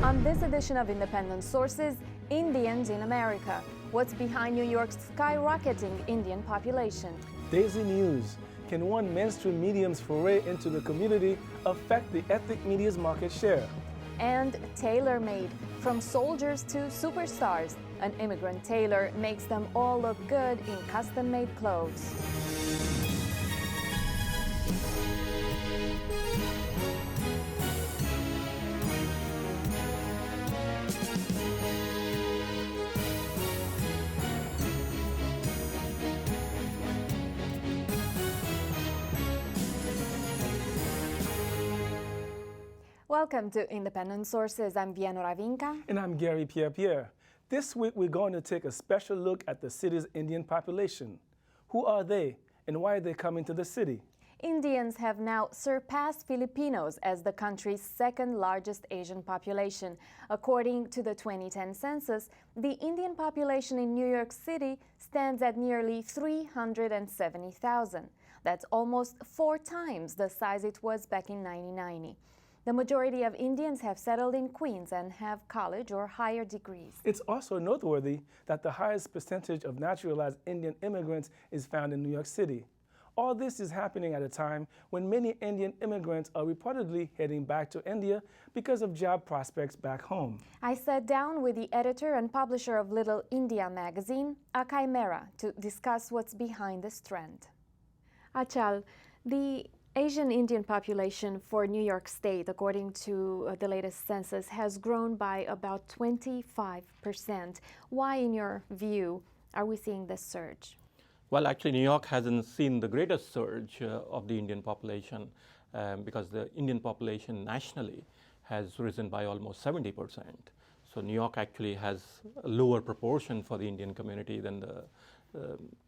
On this edition of Independent Sources, Indians in America. What's behind New York's skyrocketing Indian population? Daisy News. Can one mainstream medium's foray into the community affect the ethnic media's market share? And tailor-made. From soldiers to superstars, an immigrant tailor makes them all look good in custom-made clothes. Welcome to Independent Sources. I'm Viano Ravinka. And I'm Gary Pierre-Pierre. This week we're going to take a special look at the city's Indian population. Who are they and why are they coming to the city? Indians have now surpassed Filipinos as the country's second largest Asian population. According to the 2010 census, the Indian population in New York City stands at nearly 370,000. That's almost 4 times the size it was back in 1990. The majority of Indians have settled in Queens and have college or higher degrees. It's also noteworthy that the highest percentage of naturalized Indian immigrants is found in New York City. All this is happening at a time when many Indian immigrants are reportedly heading back to India because of job prospects back home. I sat down with the editor and publisher of Little India magazine, Akay Mehra, to discuss what's behind this trend. Achal, the Asian Indian population for New York State, according to the latest census, has grown by about 25%. Why, in your view, are we seeing this surge? Well, actually, New York hasn't seen the greatest surge of the Indian population because the Indian population nationally has risen by almost 70%. So New York actually has a lower proportion for the Indian community than the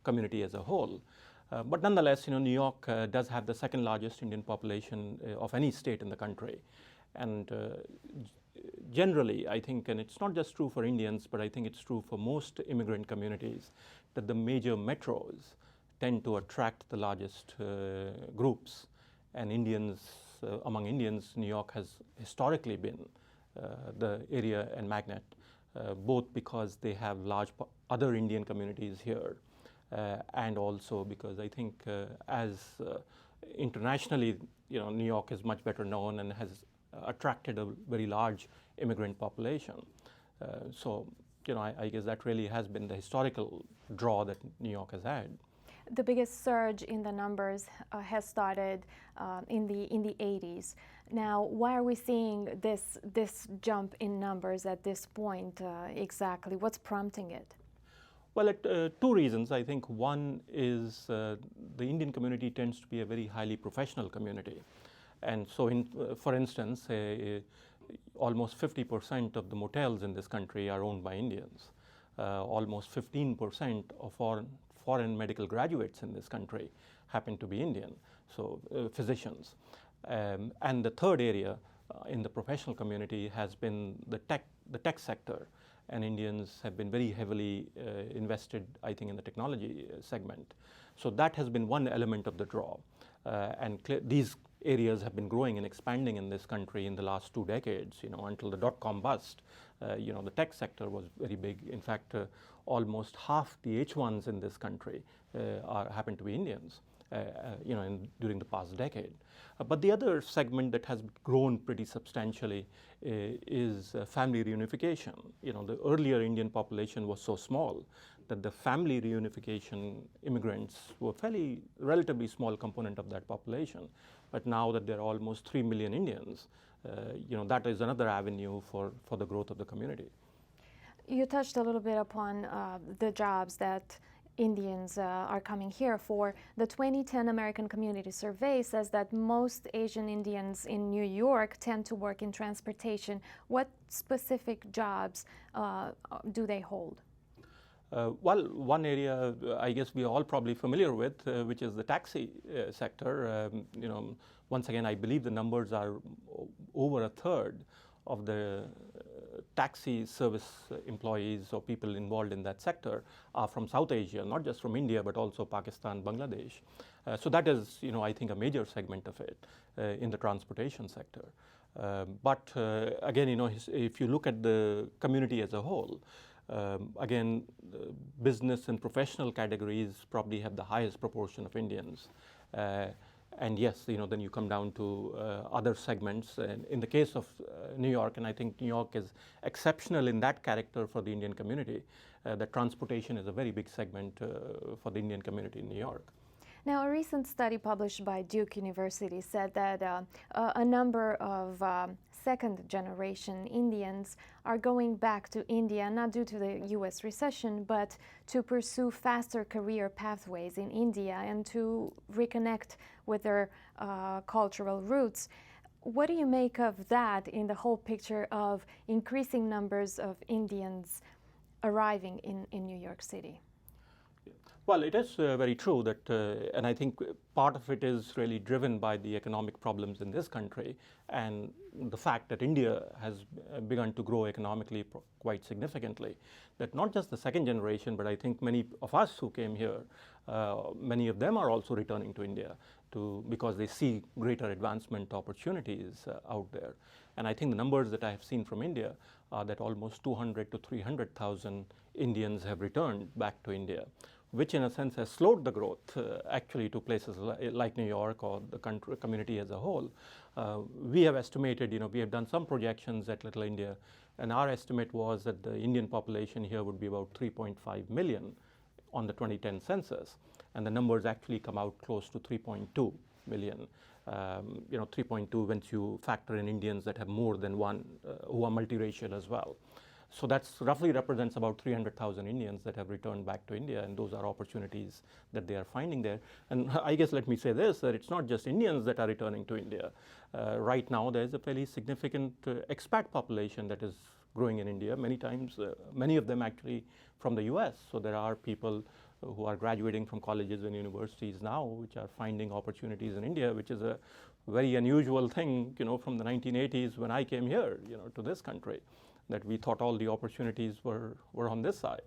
community as a whole. But nonetheless, New York does have the second largest Indian population of any state in the country. And generally, I think, and it's not just true for Indians, but I think it's true for most immigrant communities, that the major metros tend to attract the largest groups. And Indians, among Indians, New York has historically been the area and magnet, both because they have large other Indian communities here, and also because I think as internationally, New York is much better known and has attracted a very large immigrant population. So, I guess that really has been the historical draw that New York has had. The biggest surge in the numbers has started in the 80s. Now, why are we seeing this jump in numbers at this point exactly? What's prompting it? Well, two reasons. I think one is the Indian community tends to be a very highly professional community. And so, for instance, almost 50% of the motels in this country are owned by Indians. Almost 15% of foreign medical graduates in this country happen to be Indian, so physicians. And the third area in the professional community has been the tech sector. And Indians have been very heavily invested, I think, in the technology segment. So that has been one element of the draw. And these areas have been growing and expanding in this country in the last 2 decades, until the dot-com bust. The tech sector was very big. In fact, almost half the H1s in this country happen to be Indians. During the past decade. But the other segment that has grown pretty substantially is family reunification. The earlier Indian population was so small that the family reunification immigrants were relatively small component of that population. But now that there are almost 3 million Indians, that is another avenue for the growth of the community. You touched a little bit upon the jobs that Indians are coming here for. The 2010 American Community Survey says that most Asian Indians in New York tend to work in transportation. What specific jobs do they hold? Well, one area I guess we are all probably familiar with, which is the taxi sector. Once again, I believe the numbers are over a third of the taxi service employees or people involved in that sector are from South Asia, not just from India, but also Pakistan, Bangladesh. So that is, I think, a major segment of it in the transportation sector. But again, if you look at the community as a whole, again, business and professional categories probably have the highest proportion of Indians. And yes, then you come down to other segments. And in the case of New York, and I think New York is exceptional in that character for the Indian community, that transportation is a very big segment for the Indian community in New York. Now, a recent study published by Duke University said that a number of second-generation Indians are going back to India, not due to the U.S. recession, but to pursue faster career pathways in India and to reconnect with their cultural roots. What do you make of that in the whole picture of increasing numbers of Indians arriving in New York City? Well, it is very true that, and I think part of it is really driven by the economic problems in this country and the fact that India has begun to grow economically quite significantly. That not just the second generation, but I think many of us who came here, many of them are also returning to India because they see greater advancement opportunities out there. And I think the numbers that I have seen from India are that almost 200 to 300,000 Indians have returned back to India, which in a sense has slowed the growth actually to places like New York or the country, community as a whole. We have estimated, we have done some projections at Little India, and our estimate was that the Indian population here would be about 3.5 million on the 2010 census, and the numbers actually come out close to 3.2 million. 3.2 once you factor in Indians that have more than one, who are multiracial as well. So that's roughly represents about 300,000 Indians that have returned back to India, and those are opportunities that they are finding there. And I guess let me say this, that it's not just Indians that are returning to India. Right now there's a fairly significant expat population that is growing in India, many times, many of them actually from the US. So there are people who are graduating from colleges and universities now which are finding opportunities in India, which is a very unusual thing, from the 1980s when I came here, to this country, that we thought all the opportunities were on this side.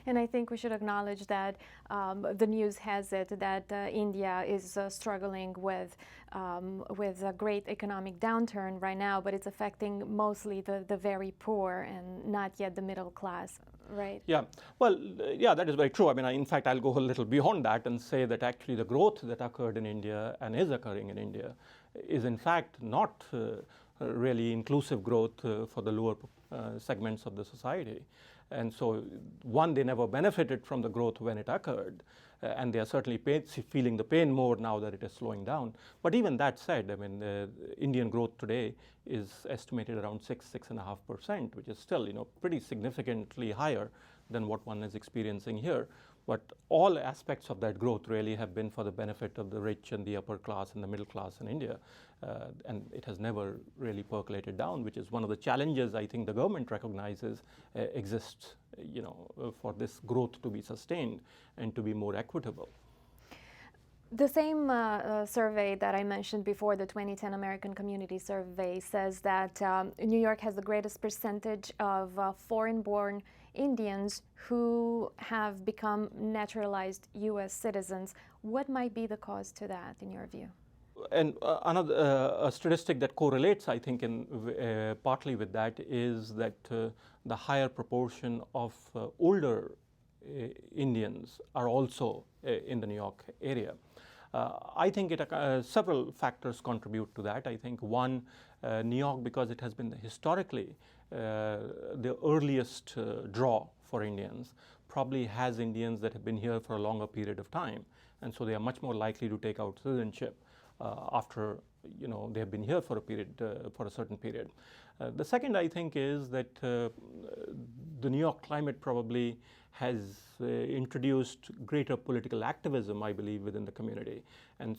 And I think we should acknowledge that the news has it that India is struggling with a great economic downturn right now, but it's affecting mostly the very poor and not yet the middle class, right? Yeah, well, yeah, that is very true. I mean, in fact, I'll go a little beyond that and say that actually the growth that occurred in India and is occurring in India is in fact not really inclusive growth for the lower segments of the society. And so, one, they never benefited from the growth when it occurred, and they are certainly feeling the pain more now that it is slowing down. But even that said, I mean, Indian growth today is estimated around 6.5%, which is still, pretty significantly higher than what one is experiencing here. But all aspects of that growth really have been for the benefit of the rich and the upper class and the middle class in India. And it has never really percolated down, which is one of the challenges I think the government recognizes exists, for this growth to be sustained and to be more equitable. The same survey that I mentioned before, the 2010 American Community Survey, says that New York has the greatest percentage of foreign-born Indians who have become naturalized U.S. citizens. What might be the cause to that, in your view? And another a statistic that correlates, I think, partly with that is that the higher proportion of older Indians are also in the New York area. I think several factors contribute to that. I think one, New York, because it has been historically the earliest draw for Indians, probably has Indians that have been here for a longer period of time, and so they are much more likely to take out citizenship after they have been here for a period, for a certain period. The second, I think, is that the New York climate probably has introduced greater political activism, I believe, within the community. And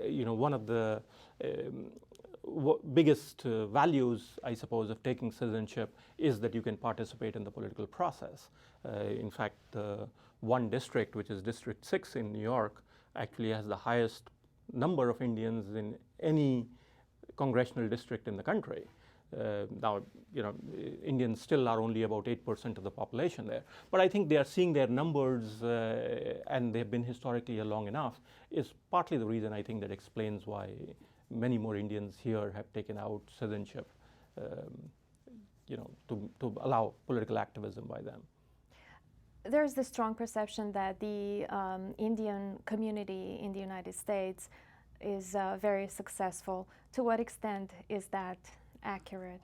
one of the biggest values, I suppose, of taking citizenship is that you can participate in the political process. In fact, one district, which is District 6 in New York, actually has the highest number of Indians in any congressional district in the country. Now, Indians still are only about 8% of the population there. But I think they are seeing their numbers, and they've been historically long enough, is partly the reason I think that explains why many more Indians here have taken out citizenship, to allow political activism by them. There's the strong perception that the Indian community in the United States is very successful. To what extent is that accurate?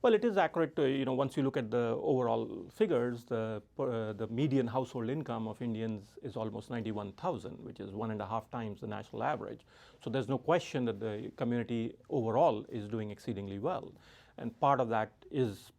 Well, it is accurate. Once you look at the overall figures, the median household income of Indians is almost 91,000, which is 1.5 times the national average. So there's no question that the community overall is doing exceedingly well, and part of that is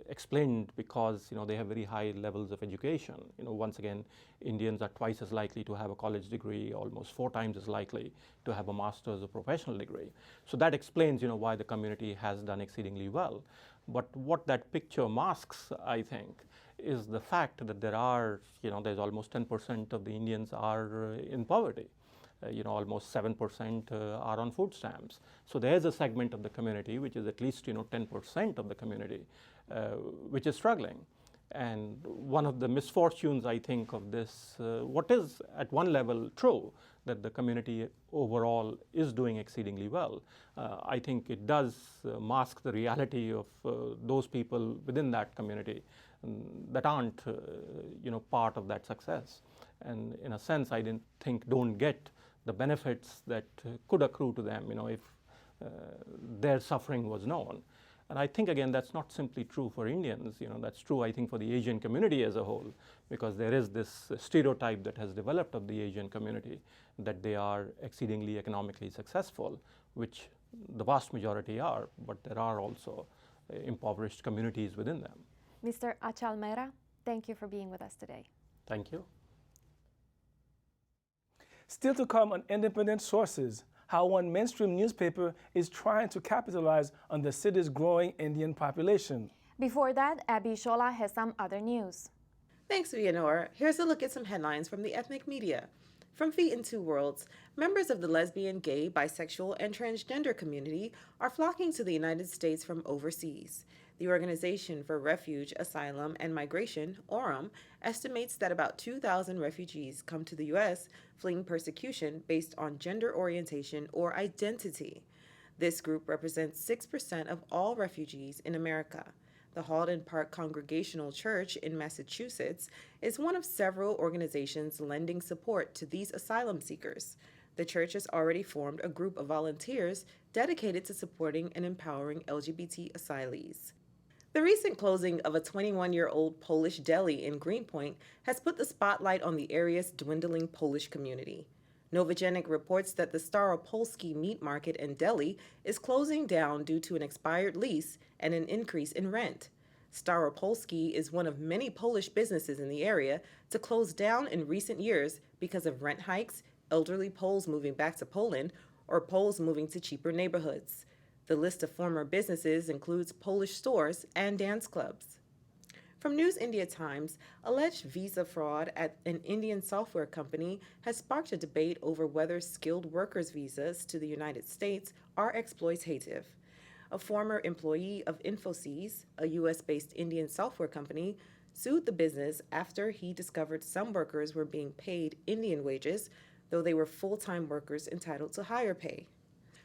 explained because they have very high levels of education. Once again, Indians are twice as likely to have a college degree, almost 4 times as likely to have a master's or professional degree. So that explains why the community has done exceedingly well. But what that picture masks, I think, is the fact that there's almost 10% of the Indians are in poverty. Almost 7% are on food stamps. So there's a segment of the community, which is at least 10% of the community, which is struggling. And one of the misfortunes, I think, of this, what is at one level true, that the community overall is doing exceedingly well, I think it does mask the reality of those people within that community that aren't, part of that success. And in a sense, I don't get the benefits that could accrue to them, if their suffering was known. And I think, again, that's not simply true for Indians. That's true, I think, for the Asian community as a whole, because there is this stereotype that has developed of the Asian community that they are exceedingly economically successful, which the vast majority are, but there are also impoverished communities within them. Mr. Achal Mehra, thank you for being with us today. Thank you. Still to come on Independent Sources, how one mainstream newspaper is trying to capitalize on the city's growing Indian population. Before that, Abby Shola has some other news. Thanks, Vianor. Here's a look at some headlines from the ethnic media. From Feet in Two Worlds, members of the lesbian, gay, bisexual, and transgender community are flocking to the United States from overseas. The Organization for Refuge, Asylum, and Migration, ORAM, estimates that about 2,000 refugees come to the U.S. fleeing persecution based on gender orientation or identity. This group represents 6% of all refugees in America. The Halden Park Congregational Church in Massachusetts is one of several organizations lending support to these asylum seekers. The church has already formed a group of volunteers dedicated to supporting and empowering LGBT asylees. The recent closing of a 21-year-old Polish deli in Greenpoint has put the spotlight on the area's dwindling Polish community. Novogenic reports that the Staropolski meat market and deli is closing down due to an expired lease and an increase in rent. Staropolski is one of many Polish businesses in the area to close down in recent years because of rent hikes, elderly Poles moving back to Poland, or Poles moving to cheaper neighborhoods. The list of former businesses includes Polish stores and dance clubs. From News India Times, alleged visa fraud at an Indian software company has sparked a debate over whether skilled workers' visas to the United States are exploitative. A former employee of Infosys, a U.S.-based Indian software company, sued the business after he discovered some workers were being paid Indian wages, though they were full-time workers entitled to higher pay.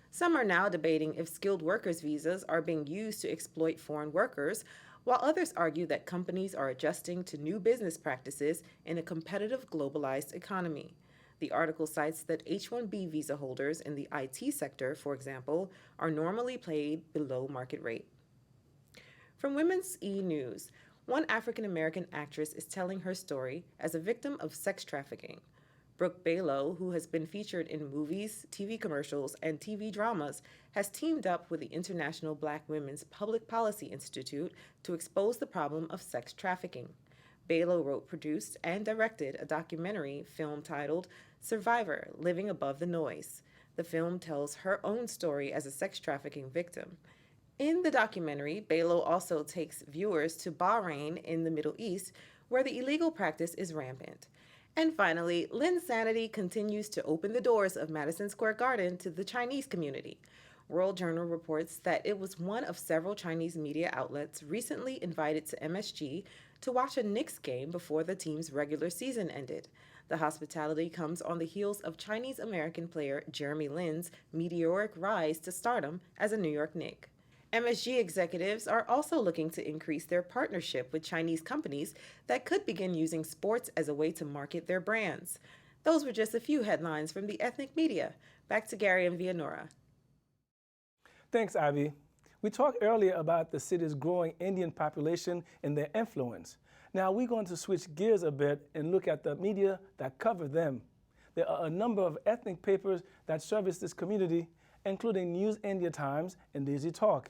Some are now debating if skilled workers' visas are being used to exploit foreign workers, while others argue that companies are adjusting to new business practices in a competitive globalized economy. The article cites that H-1B visa holders in the IT sector, for example, are normally paid below market rate. From Women's E! News, one African-American actress is telling her story as a victim of sex trafficking. Brooke Balow, who has been featured in movies, TV commercials, and TV dramas, has teamed up with the International Black Women's Public Policy Institute to expose the problem of sex trafficking. Balow wrote, produced, and directed a documentary film titled Survivor: Living Above the Noise. The film tells her own story as a sex trafficking victim. In the documentary, Balow also takes viewers to Bahrain in the Middle East, where the illegal practice is rampant. And finally, Linsanity continues to open the doors of Madison Square Garden to the Chinese community. World Journal reports that it was one of several Chinese media outlets recently invited to MSG to watch a Knicks game before the team's regular season ended. The hospitality comes on the heels of Chinese-American player Jeremy Lin's meteoric rise to stardom as a New York Knick. MSG executives are also looking to increase their partnership with Chinese companies that could begin using sports as a way to market their brands. Those were just a few headlines from the ethnic media. Back to Gary and Vianora. Thanks, Ivy. We talked earlier about the city's growing Indian population and their influence. Now we're going to switch gears a bit and look at the media that cover them. There are a number of ethnic papers that service this community, including News India Times and Daisy Talk.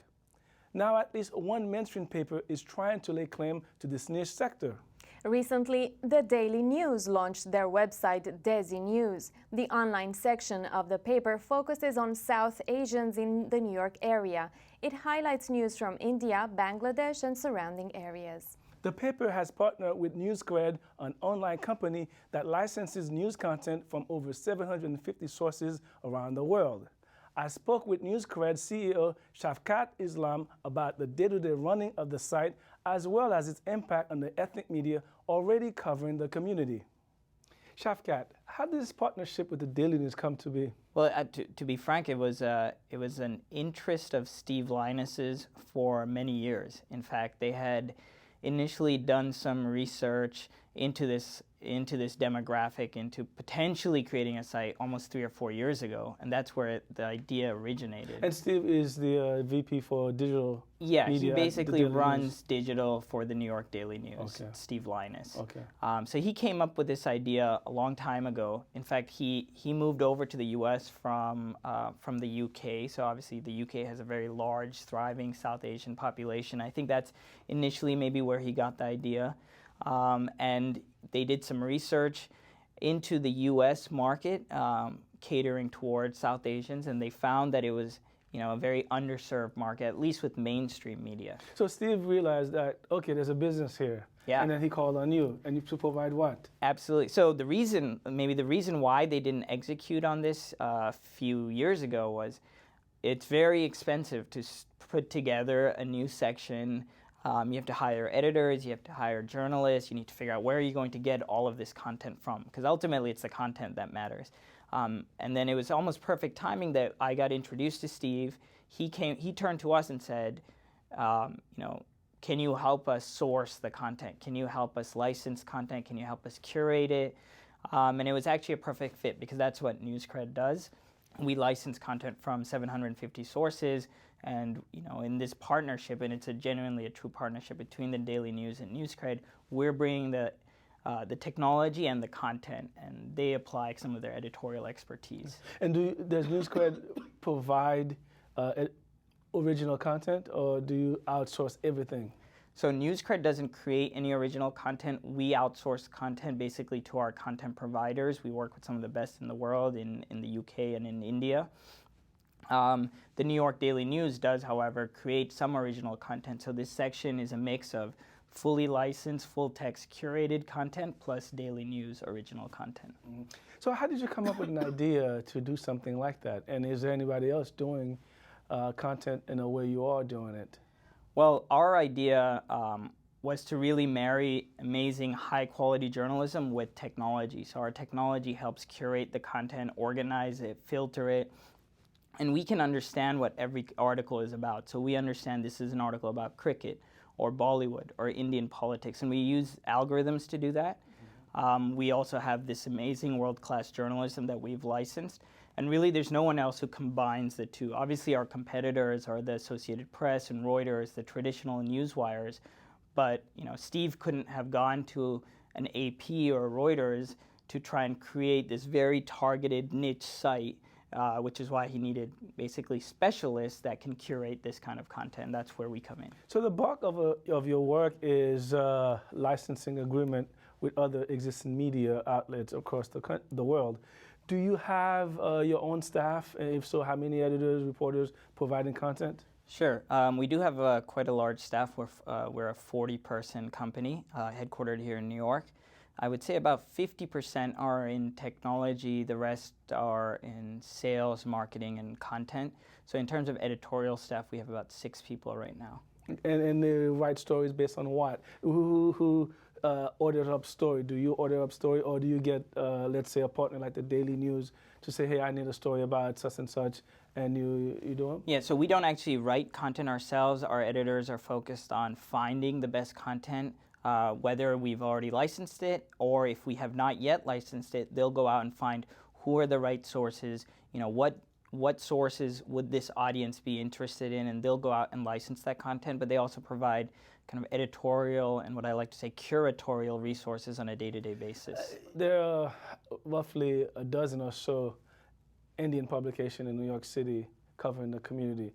Now at least one mainstream paper is trying to lay claim to this niche sector. Recently, the Daily News launched their website Desi News. The online section of the paper focuses on South Asians in the New York area. It highlights news from India, Bangladesh, and surrounding areas. The paper has partnered with NewsCred, an online company that licenses news content from over 750 sources around the world. I spoke with NewsCred CEO Shafkat Islam about the day-to-day running of the site, as well as its impact on the ethnic media already covering the community. Shafkat, how did this partnership with the Daily News come to be? Well, to be frank, it was an interest of Steve Linus's for many years. In fact, they had initially done some research into this demographic, into potentially creating a site almost 3 or 4 years ago, and that's where the idea originated. And Steve is the VP for digital media. He basically runs digital for the New York Daily News, Okay. Steve Linus. Okay. So he came up with this idea a long time ago. In fact, he moved over to the U.S. from the U.K., so obviously the U.K. has a very large, thriving South Asian population. I think that's initially maybe where he got the idea. And they did some research into the U.S. market, catering towards South Asians, and they found that it was, a very underserved market, at least with mainstream media. So Steve realized that, okay, there's a business here. Yeah. And then he called on you, and you to provide what? Absolutely. So the reason why they didn't execute on this a few years ago was it's very expensive to put together a new section. You have to hire editors, you have to hire journalists, you need to figure out where you're going to get all of this content from, because ultimately it's the content that matters. And then it was almost perfect timing that I got introduced to Steve. He turned to us and said, can you help us source the content? Can you help us license content? Can you help us curate it? And it was actually a perfect fit, because that's what NewsCred does. We license content from 750 sources, and in this partnership, and it's genuinely a true partnership between the Daily News and NewsCred, we're bringing the technology and the content, and they apply some of their editorial expertise. And does NewsCred provide original content, or do you outsource everything? So NewsCred doesn't create any original content. We outsource content basically to our content providers. We work with some of the best in the world in the UK and in India. The New York Daily News does, however, create some original content. So this section is a mix of fully licensed, full-text curated content plus Daily News original content. Mm-hmm. So how did you come up with an idea to do something like that? And is there anybody else doing content in the way you are doing it? Well, our idea was to really marry amazing high-quality journalism with technology. So our technology helps curate the content, organize it, filter it, and we can understand what every article is about. So we understand this is an article about cricket or Bollywood or Indian politics, and we use algorithms to do that. We also have this amazing world-class journalism that we've licensed, and really there's no one else who combines the two. Obviously our competitors are the Associated Press and Reuters, the traditional news wires, but Steve couldn't have gone to an AP or Reuters to try and create this very targeted niche site, which is why he needed basically specialists that can curate this kind of content. That's where we come in. So the bulk of your work is licensing agreement with other existing media outlets across the world. Do you have your own staff? And if so, how many editors, reporters providing content? Sure. We do have quite a large staff. We're a 40-person company headquartered here in New York. I would say about 50% are in technology, the rest are in sales, marketing, and content. So in terms of editorial staff, we have about 6 people right now. And they write stories based on what? Who order up story? Do you order up story, or do you get, let's say, a partner like the Daily News to say, hey, I need a story about such and such, and you do them? Yeah, so we don't actually write content ourselves. Our editors are focused on finding the best content, whether we've already licensed it or if we have not yet licensed it, they'll go out and find who are the right sources, what sources would this audience be interested in, and they'll go out and license that content, but they also provide kind of editorial and what I like to say curatorial resources on a day-to-day basis. There are roughly a dozen or so Indian publications in New York City covering the community.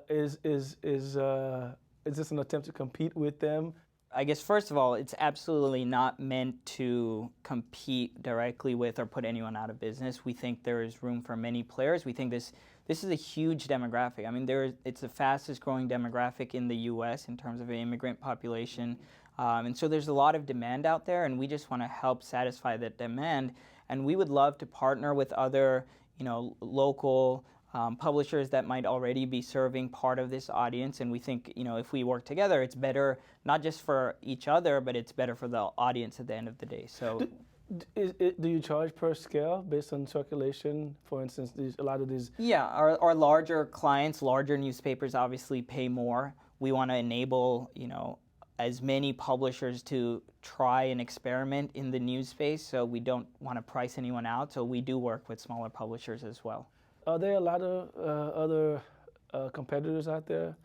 Is this an attempt to compete with them? I guess first of all, it's absolutely not meant to compete directly with or put anyone out of business. We think there is room for many players. We think this is a huge demographic. I mean, it's the fastest growing demographic in the U.S. in terms of an immigrant population. And so there's a lot of demand out there, and we just want to help satisfy that demand. And we would love to partner with other, local publishers that might already be serving part of this audience. And we think, if we work together, it's better not just for each other, but it's better for the audience at the end of the day. So. Do you charge per scale based on circulation? For instance, a lot of these... Yeah, our larger clients, larger newspapers obviously pay more. We want to enable, as many publishers to try and experiment in the news space, so we don't want to price anyone out, so we do work with smaller publishers as well. Are there a lot of other competitors out there?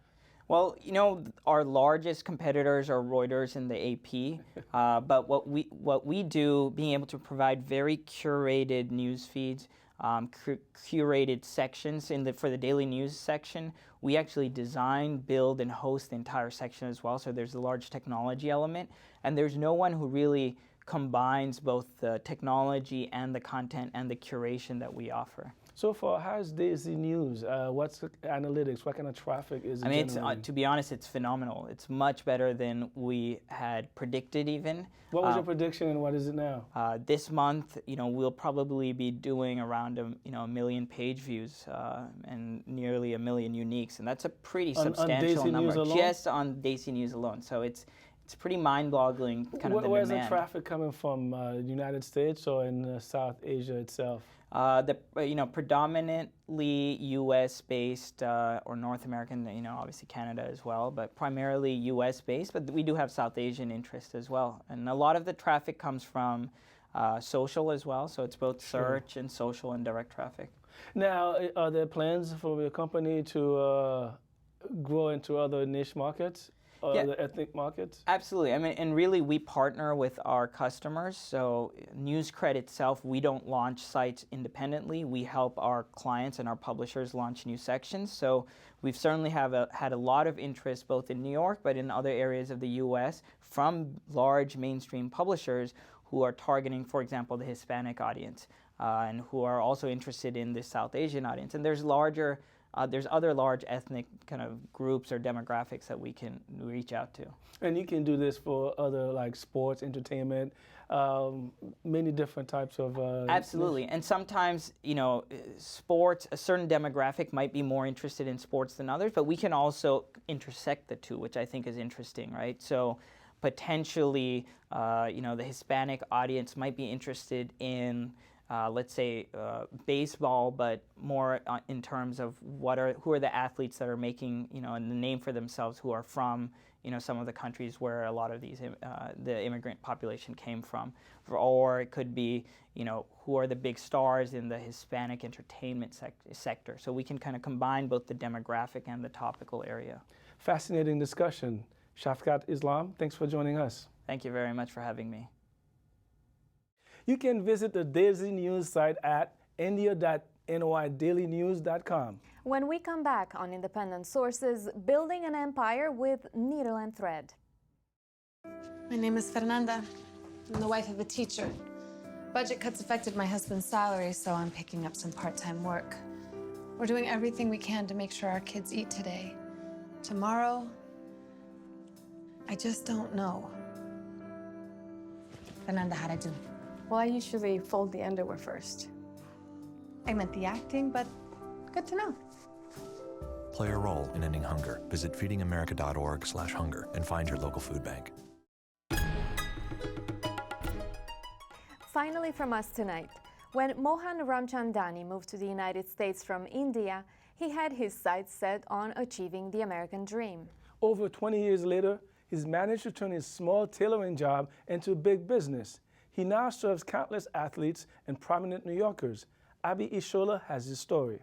Well, our largest competitors are Reuters and the AP, but what we do, being able to provide very curated news feeds, curated sections for the daily news section, we actually design, build, and host the entire section as well, so there's a large technology element, and there's no one who really combines both the technology and the content and the curation that we offer. So far, how's Daisy News? What's the analytics? What kind of traffic is it generating? To be honest, it's phenomenal. It's much better than we had predicted even. What was your prediction and what is it now? This month, we'll probably be doing around a million page views and nearly 1 million uniques, and that's a pretty substantial number just on Daisy News alone. So it's pretty mind-boggling kind of the Where's demand. the traffic coming from? The United States or in South Asia itself? Predominantly U.S.-based or North American, obviously Canada as well, but primarily U.S.-based, but we do have South Asian interest as well. And a lot of the traffic comes from social as well, so it's both search and social and direct traffic. Now, are there plans for your company to grow into other niche markets? The ethnic markets? Absolutely. And really we partner with our customers. So NewsCred itself, we don't launch sites independently. We help our clients and our publishers launch new sections. So we've certainly had a lot of interest both in New York, but in other areas of the U.S. from large mainstream publishers who are targeting, for example, the Hispanic audience and who are also interested in the South Asian audience. And there's other large ethnic kind of groups or demographics that we can reach out to. And you can do this for other like sports, entertainment, many different types of... Absolutely. And sometimes, sports, a certain demographic might be more interested in sports than others, but we can also intersect the two, which I think is interesting, right? So potentially, the Hispanic audience might be interested in let's say baseball, but more in terms of who are the athletes that are making a name for themselves, who are from some of the countries where a lot of these the immigrant population came from, or it could be who are the big stars in the Hispanic entertainment sector. So we can kind of combine both the demographic and the topical area. Fascinating discussion. Shafkat Islam, thanks for joining us. Thank you very much for having me. You can visit the Daisy News site at india.nydailynews.com. When we come back on Independent Sources, building an empire with needle and thread. My name is Fernanda. I'm the wife of a teacher. Budget cuts affected my husband's salary, so I'm picking up some part-time work. We're doing everything we can to make sure our kids eat today. Tomorrow, I just don't know. Fernanda, how'd I do? Well, I usually fold the underwear first. I meant the acting, but good to know. Play a role in ending hunger. Visit feedingamerica.org/hunger and find your local food bank. finally from us tonight. When Mohan Ramchandani moved to the United States from India, he had his sights set on achieving the American dream. Over 20 years later, he's managed to turn his small tailoring job into big business. He now serves countless athletes and prominent New Yorkers. Abby Ishola has his story.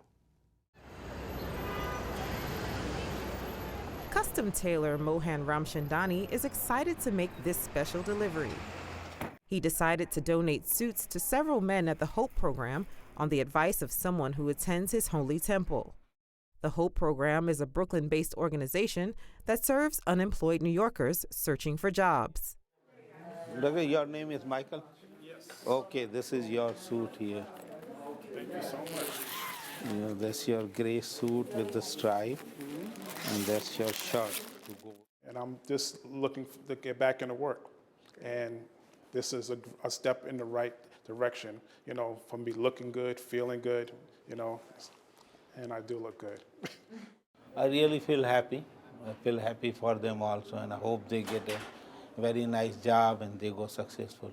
Custom tailor Mohan Ramchandani is excited to make this special delivery. He decided to donate suits to several men at the Hope Program on the advice of someone who attends his holy temple. The Hope Program is a Brooklyn-based organization that serves unemployed New Yorkers searching for jobs. Okay, your name is Michael? Yes. Okay, this is your suit here. Thank you so much. That's your gray suit with the stripe, and that's your shirt to go. And I'm just looking to get back into work. And this is a step in the right direction, for me looking good, feeling good, and I do look good. I really feel happy. I feel happy for them also, and I hope they get a very nice job and they go successful.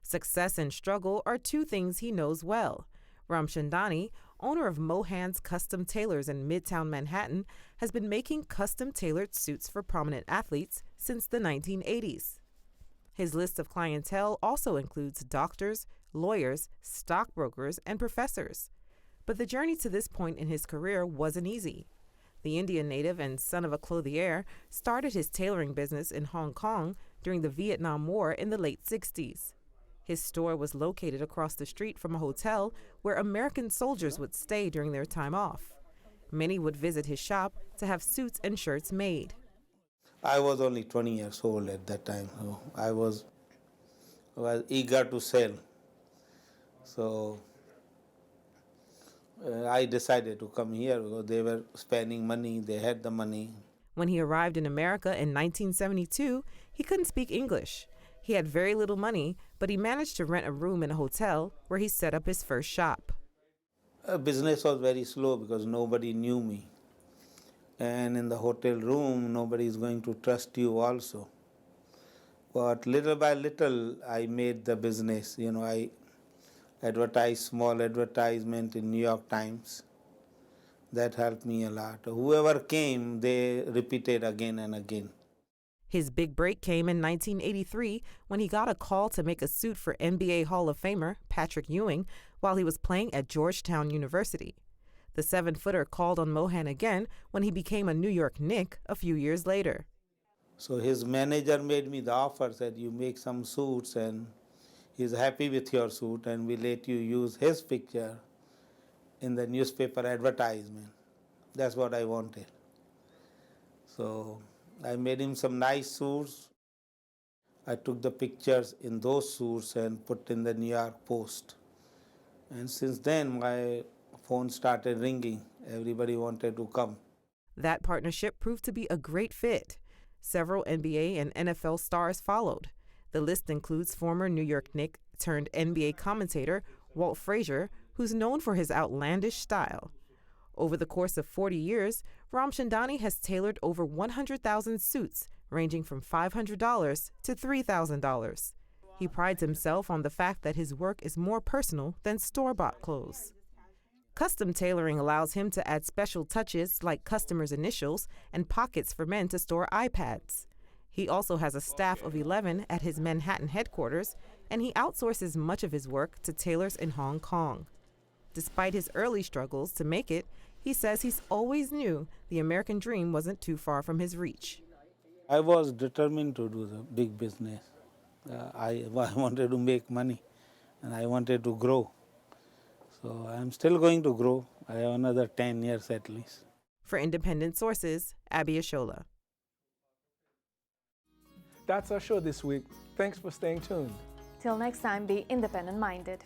Success and struggle are two things he knows well. Ramchandani, owner of Mohan's Custom Tailors in Midtown Manhattan, has been making custom-tailored suits for prominent athletes since the 1980s. His list of clientele also includes doctors, lawyers, stockbrokers, and professors. But the journey to this point in his career wasn't easy. The Indian native and son of a clothier started his tailoring business in Hong Kong during the Vietnam War in the late 60s. His store was located across the street from a hotel where American soldiers would stay during their time off. Many would visit his shop to have suits and shirts made. I was only 20 years old at that time, so I was eager to sell. So I decided to come here because they were spending money, they had the money. When he arrived in America in 1972, he couldn't speak English. He had very little money, but he managed to rent a room in a hotel where he set up his first shop. Business was very slow because nobody knew me. And in the hotel room, nobody is going to trust you also. But little by little, I made the business. I advertised small advertisement in New York Times. That helped me a lot. Whoever came, they repeated again and again. His big break came in 1983 when he got a call to make a suit for NBA Hall of Famer Patrick Ewing while he was playing at Georgetown University. The 7-footer called on Mohan again when he became a New York Knick a few years later. So his manager made me the offer, said you make some suits and he's happy with your suit and we let you use his picture in the newspaper advertisement. That's what I wanted. So I made him some nice suits. I took the pictures in those suits and put in the New York Post. And since then, my phone started ringing. Everybody wanted to come. That partnership proved to be a great fit. Several NBA and NFL stars followed. The list includes former New York Knick turned NBA commentator Walt Frazier, who's known for his outlandish style. Over the course of 40 years, Ramchandani has tailored over 100,000 suits, ranging from $500 to $3,000. He prides himself on the fact that his work is more personal than store-bought clothes. Custom tailoring allows him to add special touches like customers' initials and pockets for men to store iPads. He also has a staff of 11 at his Manhattan headquarters, and he outsources much of his work to tailors in Hong Kong. Despite his early struggles to make it, he says he's always knew the American dream wasn't too far from his reach. I was determined to do the big business. I wanted to make money and I wanted to grow. So I'm still going to grow. I have another 10 years at least. For Independent Sources, Abby Ishola. That's our show this week. Thanks for staying tuned. Till next time, be independent-minded.